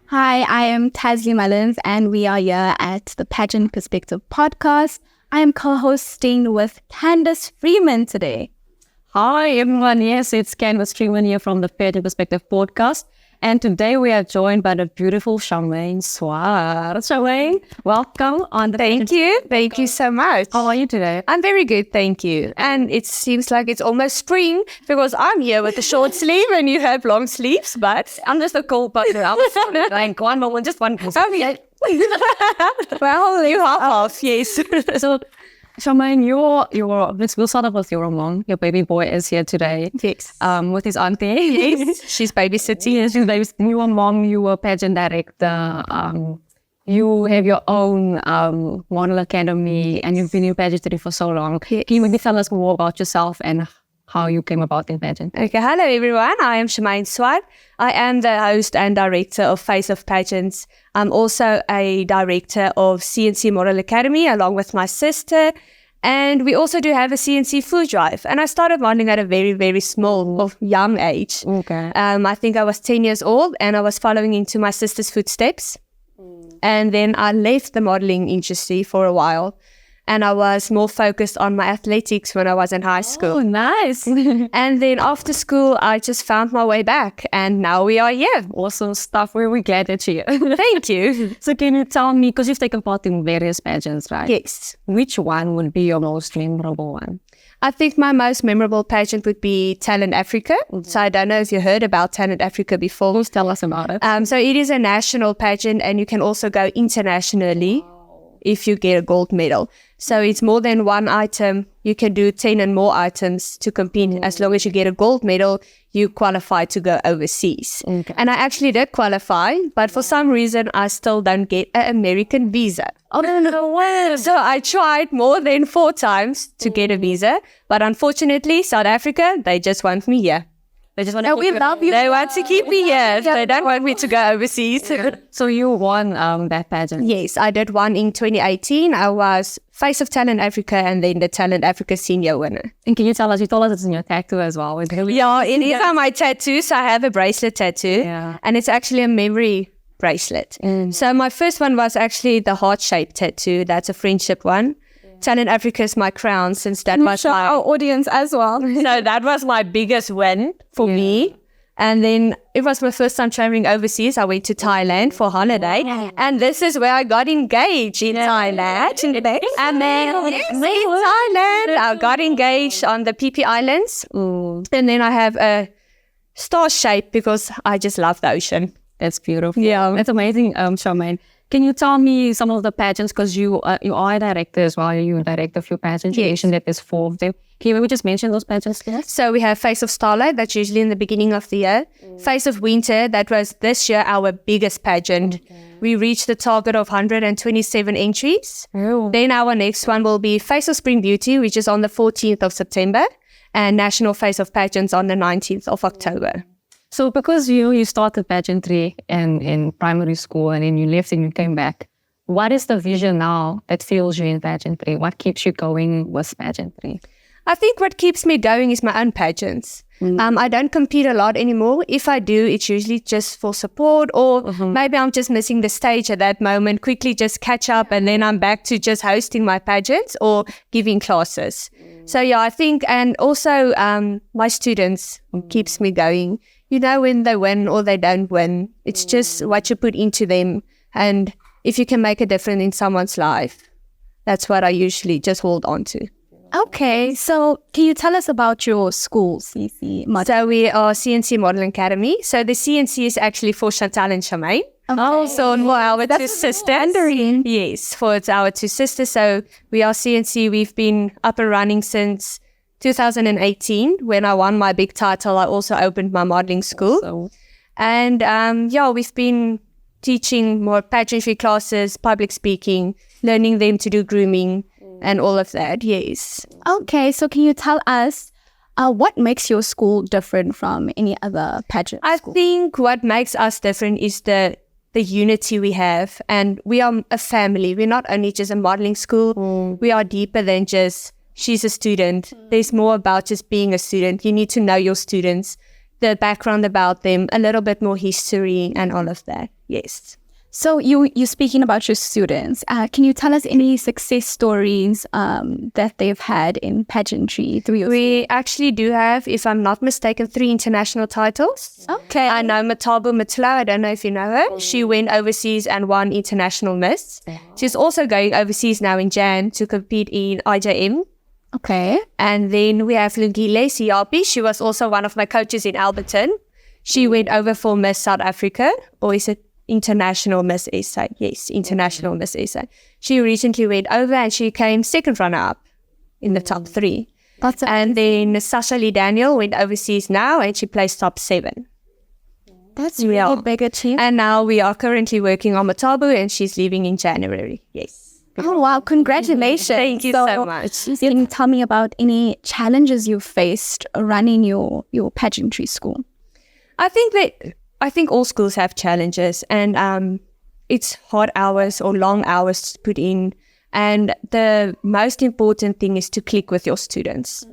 Hi, I am Tasleigh Mullins, and we are here at the Pageant Perspective Podcast. I am co-hosting with Candice Freeman today. Hi everyone, yes, it's Candice Freeman here from the Pageant Perspective Podcast. And today we are joined by the beautiful Charmain Swart. Charmain, welcome on the Thank you so much. How are you today? I'm very good, thank you. And it seems like it's almost spring because I'm here with a short sleeve and you have long sleeves, but I'm just a cold person. I'm like one moment, just one moment. well, you half, yes. So, Charmain, we'll start off with your mom. Your baby boy is here today. Yes. With his auntie. Yes. She's babysitting. Yes, she's babysitting. You are mom, you were pageant director. You have your own model academy and you've been in pageantry for so long. Yes. Can you maybe tell us more about yourself and how you came about in pageant? Okay, hello everyone. I am Charmain Swart. I am the host and director of Face of Pageants. I'm also a director of C&C Model Academy along with my sister. And we also do have a C&C food drive. And I started modeling at a very, very small, young age. Okay. I think I was 10 years old and I was following into my sister's footsteps. And then I left the modeling industry for a while. And I was more focused on my athletics when I was in high school. Oh, nice. And then after school, I just found my way back. And now we are here. Awesome stuff. We're glad that you're here. Thank you. So can you tell me, because you've taken part in various pageants, right? Yes. Which one would be your most memorable one? I think my most memorable pageant would be Talent Africa. So I don't know if you heard about Talent Africa before. Please tell us about it. So it is a national pageant and you can also go internationally if you get a gold medal. So it's more than one item. You can do 10 and more items to compete. As long as you get a gold medal, you qualify to go overseas. Okay. And I actually did qualify, but for some reason, I still don't get an American visa. Oh, no. So I tried more than 4 times to get a visa, but unfortunately, South Africa, they just want me here. They just want No, we love you. They want to keep me here. They don't want me to go overseas. So you won that pageant? Yes, I did one in 2018. I was Face of Talent Africa and then the Talent Africa Senior winner. And can you tell us, you told us it's in your tattoo as well. Yeah, it is on my tattoo. So I have a bracelet tattoo. Yeah. And it's actually a memory bracelet. So my first one was actually the heart-shaped tattoo. That's a friendship one. Talent Africa is my crown since that was Our audience as well. So that was my biggest win for me. And then it was my first time traveling overseas. I went to Thailand for holiday. And this is where I got engaged in Thailand. And then in Thailand, I got engaged on the PP Islands. And then I have a star shape because I just love the ocean. That's beautiful. Yeah. That's amazing, Charmain. Can you tell me some of the pageants, because you are a director as well, you direct a few pageants, you mentioned that there's 4 of them. Can you maybe just mention those pageants? Yes? So we have Face of Starlight, that's usually in the beginning of the year. Face of Winter, that was this year our biggest pageant. We reached the target of 127 entries. Then our next one will be Face of Spring Beauty, which is on the 14th of September, and National Face of Pageants on the 19th of October. So because you started pageantry in primary school and then you left and you came back, what is the vision now that fuels you in pageantry? What keeps you going with pageantry? I think what keeps me going is my own pageants. I don't compete a lot anymore. If I do, it's usually just for support or maybe I'm just missing the stage at that moment, quickly just catch up and then I'm back to just hosting my pageants or giving classes. So yeah, I think, and also my students keeps me going. You know, when they win or they don't win, it's just what you put into them. And if you can make a difference in someone's life, that's what I usually just hold on to. Okay, so can you tell us about your school, C&C Model? So we are C&C Model Academy. So the C&C is actually for Chantal and Charmaine. Oh, So for our 2 sisters. Yes, for it's our 2 sisters. So we are C&C. We've been up and running since 2018. When I won my big title, I also opened my modeling school. And we've been teaching more pageantry classes, public speaking, learning them to do grooming and all of that. Yes. Okay, so can you tell us what makes your school different from any other pageant I school? think what makes us different is the the unity we have. And we are a family. We're not only just a modeling school. We are deeper than just, she's a student. There's more about just being a student. You need to know your students, the background about them, a little bit more history and all of that. Yes. So you're speaking about your students. Can you tell us any success stories that they've had in pageantry? We actually do have, if I'm not mistaken, 3 international titles. Okay. I know Matabo Matla, I don't know if you know her. She went overseas and won international Miss. She's also going overseas now in Jan to compete in IJM. Okay. And then we have Lungile Siapi. She was also one of my coaches in Alberton. She went over for Miss South Africa, or is it International Miss SA? Yes, International Miss SA. She recently went over and she came second runner-up in the top 3. And then Sasha Lee Daniel went overseas now and she placed top 7. That's really big achievement. And now we are currently working on Matabo and she's leaving in January. Yes. Oh, wow. Congratulations. Thank you so much. Can you tell me about any challenges you faced running your pageantry school? I think all schools have challenges, and it's hard hours or long hours to put in. And the most important thing is to click with your students.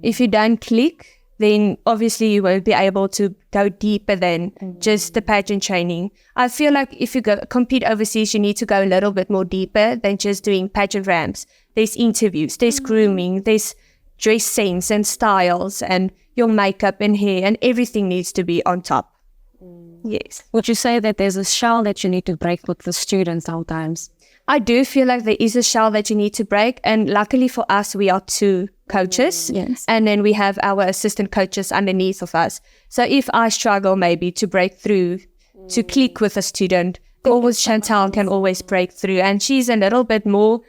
If you don't click, then obviously you won't be able to go deeper than just the pageant training. I feel like if you compete overseas, you need to go a little bit more deeper than just doing pageant ramps. There's interviews, there's grooming, there's dress sense and styles, and your makeup and hair, and everything needs to be on top. Yes. Would you say that there's a shell that you need to break with the students sometimes? I do feel like there is a shell that you need to break. And luckily for us, we are 2 coaches. Yes. And then we have our assistant coaches underneath of us. So if I struggle maybe to break through, to click with a student, always Chantal can always break through. And she's a little bit more,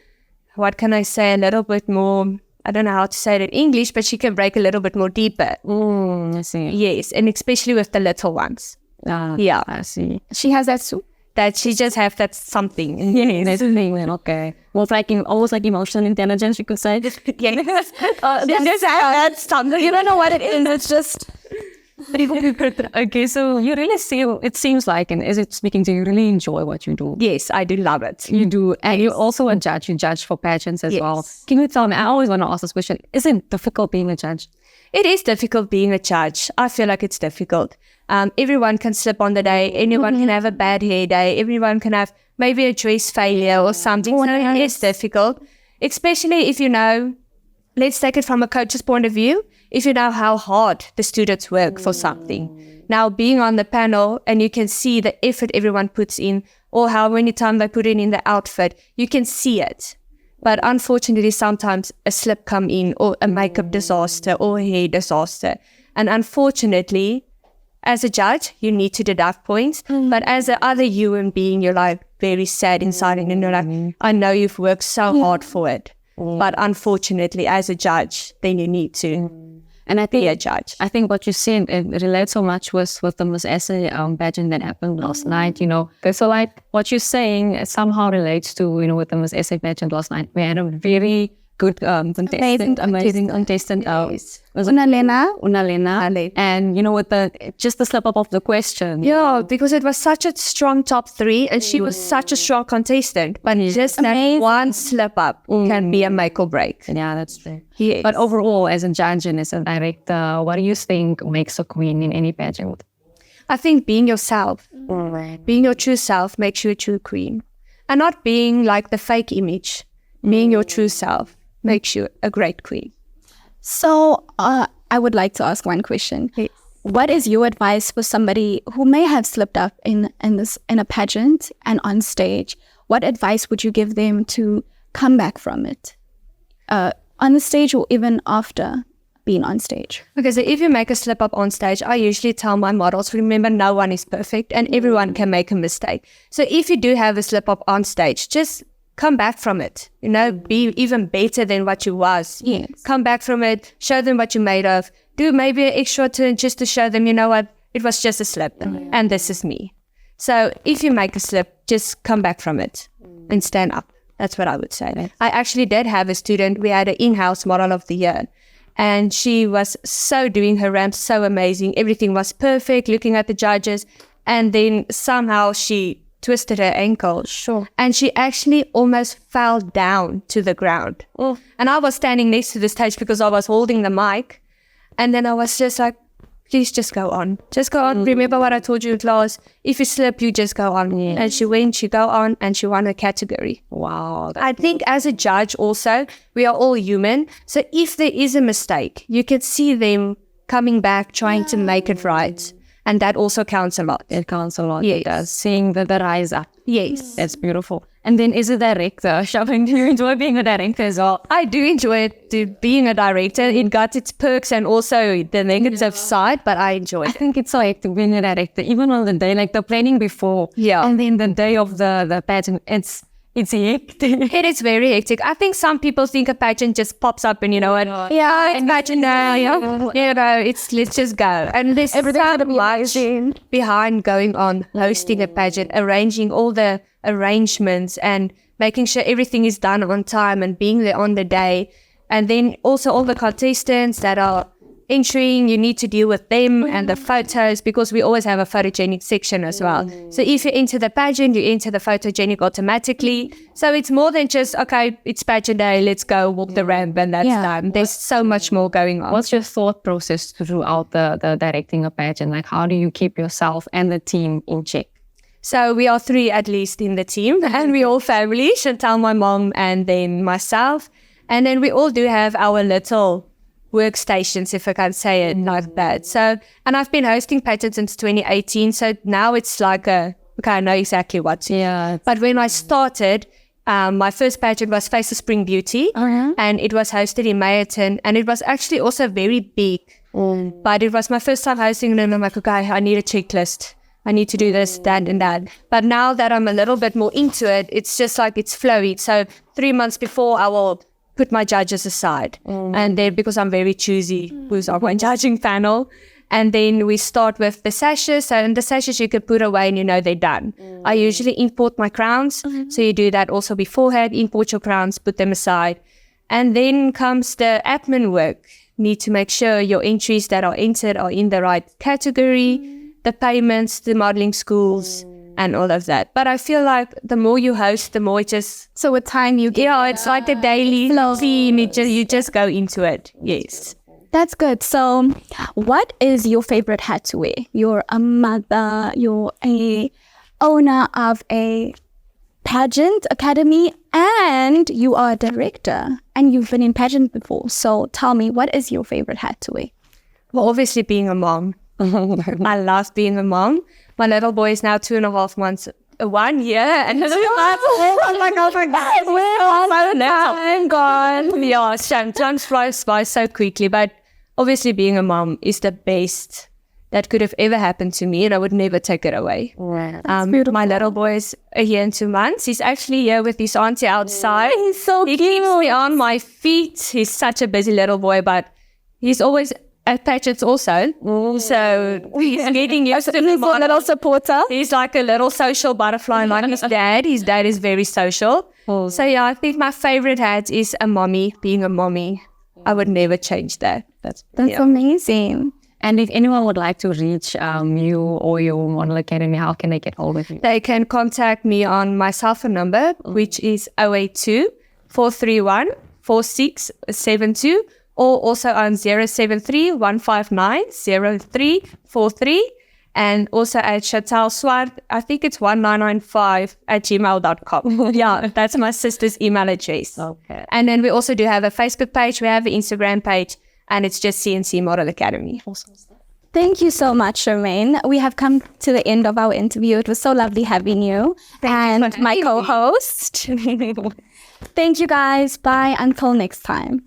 what can I say, a little bit more, I don't know how to say it in English, but she can break a little bit more deeper. I see. Yes. And especially with the little ones. Yeah, I see. She has that too. That she just have that something. Yeah, that's the thing. Okay. Almost like emotional intelligence, you could say. Yes. That's something. You don't know what it is. It's just... Okay, so you really see, it seems like, and is it speaking to you, really enjoy what you do? Yes, I do love it. You do. And you're also a judge. You judge for pageants as well. Can you tell me, I always want to ask this question, is it difficult being a judge? It is difficult being a judge. I feel like it's difficult. Everyone can slip on the day. Anyone can have a bad hair day. Everyone can have maybe a dress failure or something. So it is difficult, especially if you know, let's take it from a coach's point of view, if you know how hard the students work for something. Now, being on the panel and you can see the effort everyone puts in, or how many times they put in the outfit, you can see it. But unfortunately, sometimes a slip come in, or a makeup disaster, or a hair disaster. And unfortunately, as a judge, you need to deduct points. But as a other human being, you're like very sad inside, and you're like, I know you've worked so hard for it. But unfortunately, as a judge, then you need to be a judge. I think what you said, it relates so much with the Miss SA pageant that happened last night, you know. So like what you're saying somehow relates to, you know, with the Miss SA pageant last night. We had a very good contestant, amazing contestant. Was Unalena. And, you know, with just the slip up of the question. Yeah, because it was such a strong top 3 and she was such a strong contestant. But just that one slip up can be a make or break. Yeah, that's true. Yes. But overall, as a judge and as a director, what do you think makes a queen in any pageant? I think being yourself, being your true self makes you a true queen. And not being like the fake image. Being your true self makes you a great queen. So I would like to ask one question. Yes. What is your advice for somebody who may have slipped up in a pageant and on stage? What advice would you give them to come back from it? On the stage or even after being on stage? Okay, so if you make a slip up on stage, I usually tell my models, remember, no one is perfect and everyone can make a mistake. So if you do have a slip up on stage, just come back from it, you know, be even better than what you was. Yes. Come back from it, show them what you're made of, do maybe an extra turn just to show them, you know what, it was just a slip and this is me. So if you make a slip, just come back from it and stand up. That's what I would say. Right. I actually did have a student, we had an in-house model of the year, and she was so doing her ramp so amazing. Everything was perfect, looking at the judges, and then somehow she twisted her ankle. Sure. And she actually almost fell down to the ground. And I was standing next to the stage because I was holding the mic. And then I was just like, please just go on. Just go on. Remember what I told you in class. If you slip, you just go on. Yeah. And she go on, and she won a category. Wow. I think as a judge also, we are all human. So if there is a mistake, you can see them coming back, trying to make it right. And that also counts a lot. It counts a lot. Yes. It does. Seeing the rise up. Yes. That's beautiful. And then is a director. Charmaine, do you enjoy being a director as well? I do enjoy being a director. It got its perks and also the negative side, but I enjoy I it. think it's so hectic being a director. Even on the day, like the planning before. Yeah. And then the day of the pageant, it's hectic. It is very hectic. I think some people think a pageant just pops up and it's pageant now, let's just go. And there's so much behind going on, hosting a pageant, arranging all the arrangements and making sure everything is done on time and being there on the day. And then also all the contestants that are entering, you need to deal with them and the photos, because we always have a photogenic section as well. So if you enter the pageant, you enter the photogenic automatically. So it's more than just, okay, it's pageant day, let's go walk the ramp and that's done. There's so much more going on. What's your thought process throughout the directing a pageant? Like, how do you keep yourself and the team in check? So we are 3 at least in the team, and we all family, Chantal, my mom, and then myself. And then we all do have our little workstations, if I can say it like that. So, and I've been hosting pageants since 2018. So now it's like okay, I know exactly what to do. Yeah. But when I started, my first pageant was Face of Spring Beauty, and it was hosted in Meyerton, and it was actually also very big. But it was my first time hosting, and I'm like, okay, I need a checklist. I need to do this, that, and that. But now that I'm a little bit more into it, it's just like it's flowy. So 3 months before, I will put my judges aside. And then, because I'm very choosy, who's on my judging panel. And then we start with the sashes. So in the sashes, you can put away and they're done. I usually import my crowns. So you do that also beforehand. Import your crowns, put them aside. And then comes the admin work. Need to make sure your entries that are entered are in the right category. The payments, the modeling schools, and all of that. But I feel like the more you host, the more it just... So with time you get... Yeah, it's like a daily routine. You just go into it. Yes. That's good. So what is your favorite hat to wear? You're a mother, you're a owner of a pageant academy, and you are a director, and you've been in pageant before. So tell me, what is your favorite hat to wear? Well, obviously being a mom. I love being a mom. My little boy is now 2.5 months, 1 year, and he's like, oh my God, where now? I'm gone. Yeah, time flies by so quickly. But obviously, being a mom is the best that could have ever happened to me, and I would never take it away. My little boy is 1 year and 2 months. He's actually here with his auntie outside. He's so He cute. keeps me on my feet. He's such a busy little boy, but he's always at pageants also. So he's getting used to He's a little supporter. He's like a little social butterfly like his dad. His dad is very social. So yeah, I think my favorite hat is a mommy, being a mommy. I would never change that. That's amazing. And if anyone would like to reach you or your Model Academy, how can they get hold of you? They can contact me on my cell phone number, which is 082-431-4672, or also on 073-159-0343, and also at Chantal Swart, I think it's 1995@gmail.com. Yeah, that's my sister's email address. Okay. And then we also do have a Facebook page, we have an Instagram page, and it's just C&C Model Academy. Awesome. Thank you so much, Charmaine. We have come to the end of our interview. It was so lovely having you and my co-host. Thank you, guys. Bye. Until next time.